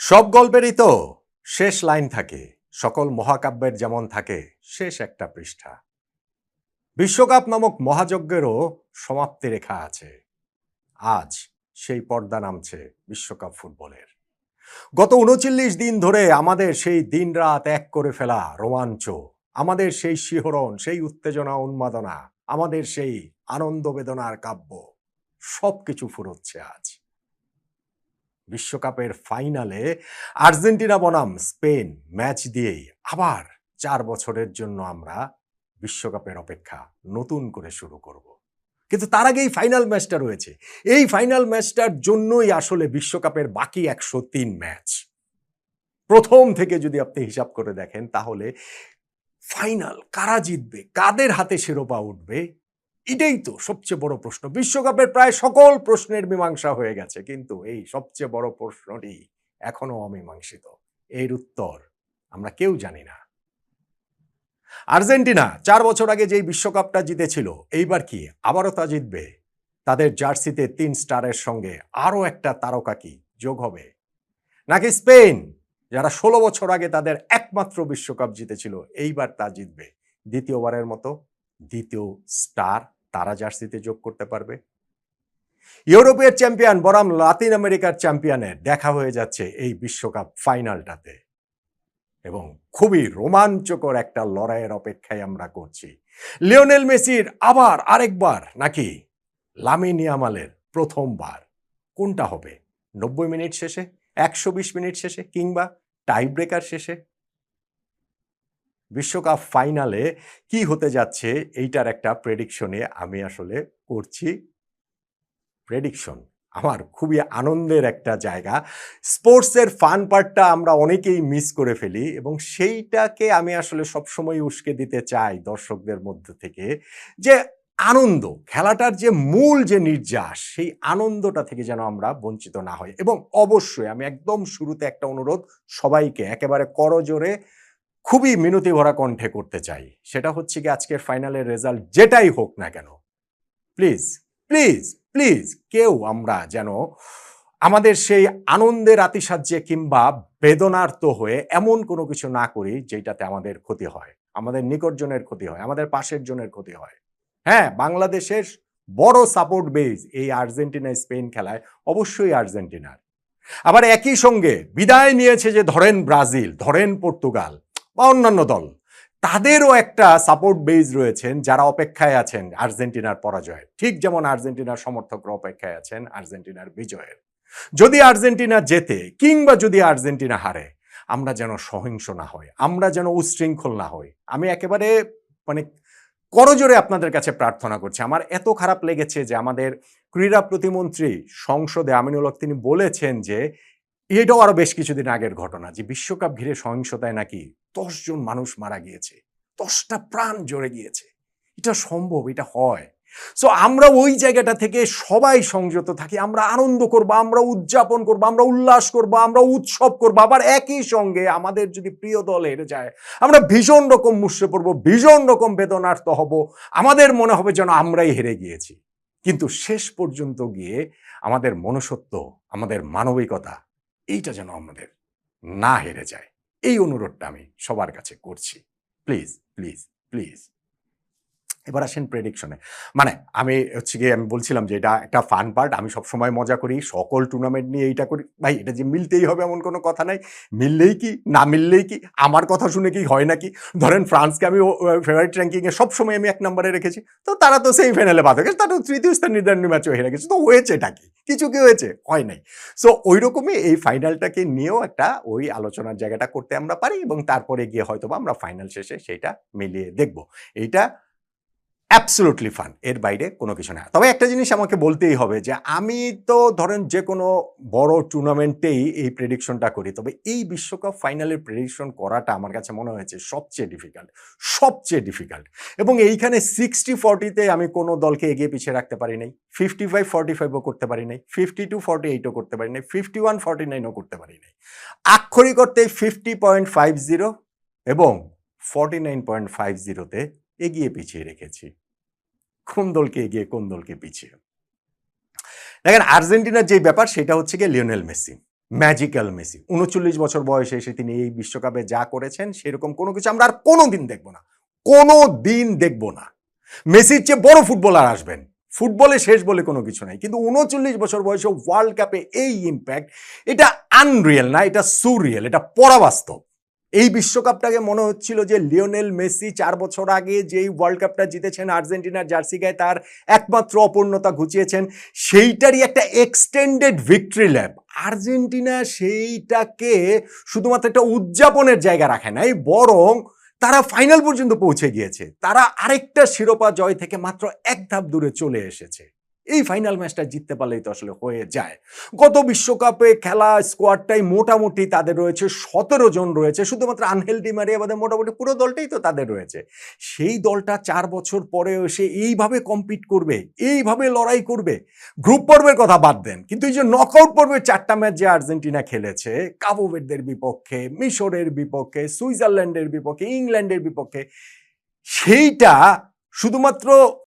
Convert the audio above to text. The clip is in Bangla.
সব গল্পেরই তো শেষ লাইন থাকে, সকল মহাকাব্যের যেমন থাকে শেষ একটা পৃষ্ঠা। বিশ্বকাপ নামক মহাযজ্ঞেরও সমাপ্তি রেখা আছে। আজ সেই পর্দা নামছে বিশ্বকাপ ফুটবলের। গত ৩৯ দিন ধরে আমাদের সেই দিন রাত এক করে ফেলা রোমাঞ্চ, আমাদের সেই শিহরণ, সেই উত্তেজনা উন্মাদনা, আমাদের সেই আনন্দ বেদনার কাব্য সবকিছু ফুরোচ্ছে আজ। বিশ্বকাপের ফাইনালে আর্জেন্টিনা বনাম স্পেন ম্যাচ দিয়েই আবার ৪ বছরের জন্য আমরা বিশ্বকাপের অপেক্ষা নতুন করে শুরু করব। কিন্তু তার আগে এই ফাইনাল ম্যাচটা রয়েছে। এই ফাইনাল ম্যাচটার জন্যই আসলে বিশ্বকাপের বাকি ১০৩ ম্যাচ। প্রথম থেকে যদি আপনি হিসাব করে দেখেন তাহলে ফাইনাল কারা জিতবে, কাদের হাতে শিরোপা উঠবে, এটাই তো সবচেয়ে বড় প্রশ্ন। বিশ্বকাপের প্রায় সকল প্রশ্নের মীমাংসা হয়ে গেছে, কিন্তু এই সবচেয়ে বড় প্রশ্নটি এখনো অমীমাংসিত। এর উত্তর আমরা কেউ জানি না। আর্জেন্টিনা ৪ বছর আগে যেই বিশ্বকাপটা জিতেছিল, এইবার কি আবারও তা জিতবে? তাদের জার্সিতে ৩ স্টারের সঙ্গে আরও একটা তারকা কি যোগ হবে? নাকি স্পেন, যারা ১৬ বছর আগে তাদের একমাত্র বিশ্বকাপ জিতেছিল, এইবার তা জিতবে, দ্বিতীয়বারের মতো দ্বিতীয় স্টার তারা জার্সিতে যোগ করতে পারবে? ইউরোপের চ্যাম্পিয়ন বনাম লাতিন আমেরিকার চ্যাম্পিয়নের দেখা হয়ে যাচ্ছে এই বিশ্বকাপ ফাইনালটাতে, এবং খুবই রোমাঞ্চকর একটা লড়াইয়ের অপেক্ষায় আমরা করছি। লিওনেল মেসির আবার আরেকবার, নাকি লামিন ইয়ামালের প্রথমবার? কোনটা হবে? ৯০ মিনিট শেষে, ১২০ মিনিট শেষে, কিংবা টাই ব্রেকার শেষে? বিশ্বকাপ ফাইনালে কি হতে যাচ্ছে এইটার একটা প্রেডিকশনে আমি আসলে করছি। প্রেডিকশন আমার খুবই আনন্দের একটা জায়গা। স্পোর্টসের ফান পার্টটা আমরা অনেকেই মিস করে ফেলি, এবং সেইটাকে আমি আসলে সবসময় উস্কে দিতে চাই দর্শকদের মধ্যে থেকে, যে আনন্দ, খেলাটার যে মূল যে নির্যাস, সেই আনন্দটা থেকে যেন আমরা বঞ্চিত না হই। এবং অবশ্যই আমি একদম শুরুতে একটা অনুরোধ সবাইকে একেবারে করজোরে, খুবই মিনতি ভরা কণ্ঠে করতে চাই। সেটা হচ্ছে কি, আজকের ফাইনালের রেজাল্ট যেটাই হোক না কেন, প্লিজ প্লিজ প্লিজ কেউ আমরা যেন আমাদের সেই আনন্দের আতিশয্যে কিংবা বেদনার্ত হয়ে এমন কোনো কিছু না করি যেটাতে আমাদের ক্ষতি হয়, আমাদের নিকটজনের ক্ষতি হয়, আমাদের পাশের জনের ক্ষতি হয়। হ্যাঁ, বাংলাদেশের বড় সাপোর্ট বেস এই আর্জেন্টিনা স্পেন খেলায় অবশ্যই আর্জেন্টিনার। আবার একই সঙ্গে বিদায় নিয়েছে যে ধরেন ব্রাজিল, ধরেন পর্তুগাল বা অন্যান্য দল, তাদেরও একটা সাপোর্ট বেস রয়েছেন যারা অপেক্ষায় আছেন আর্জেন্টিনার পরাজয়ের, ঠিক যেমন আর্জেন্টিনার সমর্থকরা অপেক্ষায় আছেন আর্জেন্টিনার বিজয়ের। যদি আর্জেন্টিনা জেতে কিংবা যদি আর্জেন্টিনা হারে, আমরা যেন সহিংস না হই, আমরা যেন উচ্ছৃঙ্খল না হই। আমি একেবারে মানে করজোরে আপনাদের কাছে প্রার্থনা করছি। আমার এত খারাপ লেগেছে যে আমাদের ক্রীড়া প্রতিমন্ত্রী সংসদে আমিনুল হক তিনি বলেছেন যে এটাও আরো বেশ কিছুদিন আগের ঘটনা, যে বিশ্বকাপ ঘিরে সহিংসতায় নাকি ১০ জন মানুষ মারা গিয়েছে, ১০টা প্রাণ জ্বলে গিয়েছে। এটা সম্ভব? এটা হয়? সো আমরা ওই জায়গাটা থেকে সবাই সংযত থাকি, আমরা আনন্দ করব, আমরা উদযাপন করব, আমরা উল্লাস করব, আমরা উৎসব করব। আবার একই সঙ্গে আমাদের যদি প্রিয় দল হেরে যায়, আমরা ভীষণ রকম মুষড়ে পড়বো, ভীষণ রকম বেদনার্ত হব, আমাদের মনে হবে যেন আমরাই হেরে গিয়েছি। কিন্তু শেষ পর্যন্ত গিয়ে আমাদের মনুষ্যত্ব, আমাদের মানবিকতা, এইটা যেন আমাদের না হেরে যায়, এই অনুরোধটা আমি সবার কাছে করছি। Please please please. এবার আসেন প্রেডিকশনে। মানে আমি হচ্ছে গিয়ে আমি বলছিলাম যে এটা একটা ফান পার্ট। আমি সবসময় মজা করি, সকল টুর্নামেন্ট নিয়ে এইটা করি। ভাই, এটা যে মিলতেই হবে এমন কোনো কথা নাই। মিললেই কি, না মিললেই কি, আমার কথা শুনে কি হয় নাকি? ধরেন ফ্রান্সকে আমি ফেভারিট র্যাঙ্কিংয়ে সবসময় আমি ১ নম্বরে রেখেছি। তো তারা তো সেমিফাইনালে বাদ হয়ে গেছে। তারা তৃতীয় স্থান নির্ধারণী ম্যাচেও হেরে গেছে। তো হয়েছেটা কি? কিছু কি হয়েছে? হয় নাই। সো ঐরকমই এই ফাইনালটাকে নিয়েও একটা ওই আলোচনার জায়গাটা করতে আমরা পারি, এবং তারপরে গিয়ে হয়তোবা আমরা ফাইনাল শেষে সেইটা মিলিয়ে দেখব। এইটা অ্যাবসোলুটলি ফান, এর বাইরে কোনো কিছু না। তবে একটা জিনিস আমাকে বলতেই হবে যে আমি তো ধরেন যে কোনো বড় টুর্নামেন্টেই এই প্রেডিকশনটা করি, তবে এই বিশ্বকাপ ফাইনালের প্রেডিকশন করাটা আমার কাছে মনে হয়েছে সবচেয়ে ডিফিকাল্ট, সবচেয়ে ডিফিকাল্ট। এবং এইখানে 60-40 আমি কোনো দলকে এগিয়ে পিছিয়ে রাখতে পারি নাই, 55-45ও করতে পারি নাই, 52-48ও করতে পারি নাই, 51-49ও করতে পারি নাই। আক্ষরিক অর্থে 50.50 এবং 49.50তে এগিয়ে পিছিয়ে রেখেছি। কোন দলকে এগিয়ে, কোন দলকে পিছিয়ে? দেখেন, আর্জেন্টিনার যে ব্যাপার সেটা হচ্ছে গিয়ে লিওনেল মেসি। ম্যাজিক্যাল মেসি ৩৯ বছর বয়সে এসে তিনি এই বিশ্বকাপে যা করেছেন সেরকম কোনো কিছু আমরা আর কোনোদিন দেখব না, কোনোদিন দেখব না। মেসির চেয়ে বড় ফুটবলার আসবেন, ফুটবলে শেষ বলে কোনো কিছু নাই, কিন্তু ৩৯ বছর বয়সে ওয়ার্ল্ড কাপে এই ইম্প্যাক্ট, এটা আনরিয়েল না, এটা সুরিয়েল, এটা পরাবাস্তব। এই বিশ্বকাপটাকে মনে হচ্ছিল যে লিওনেল মেসি 4 বছর আগে যেই ওয়ার্ল্ড কাপটা জিতেছেন আর্জেন্টিনার জার্সি গায়ে তার একমাত্র অপূর্ণতা ঘুচিয়েছেন, সেইটারই একটা এক্সটেন্ডেড ভিক্টরি ল্যাপ। আর্জেন্টিনা সেইটাকে শুধুমাত্র একটা উদযাপনের জায়গা রাখে নাই, বরং তারা ফাইনাল পর্যন্ত পৌঁছে গিয়েছে, তারা আরেকটা শিরোপা জয় থেকে মাত্র এক ধাপ দূরে চলে এসেছে। এই ফাইনাল ম্যাচটা জিততে পারলেই তো আসলে হয়ে যায়। গত বিশ্বকাপে খেলা স্কোয়াডটাই মোটামুটি তাদের রয়েছে 17 জন রয়েছে, শুধুমাত্র আনহেল ডি মারিয়া বাদে মোটামুটি পুরো দলটাই তো তাদের রয়েছে। সেই দলটা 4 বছর পরে এসে এইভাবে কম্পিট করবে, এইভাবে লড়াই করবে। গ্রুপ পর্বের কথা বাদ দেন, কিন্তু এই যে নকআউট পর্বের 4টা ম্যাচ যে আর্জেন্টিনা খেলেছে, কাবো ভের্দের বিপক্ষে, মিশরের বিপক্ষে, সুইজারল্যান্ডের বিপক্ষে, ইংল্যান্ডের বিপক্ষে, সেইটা শুধুমাত্র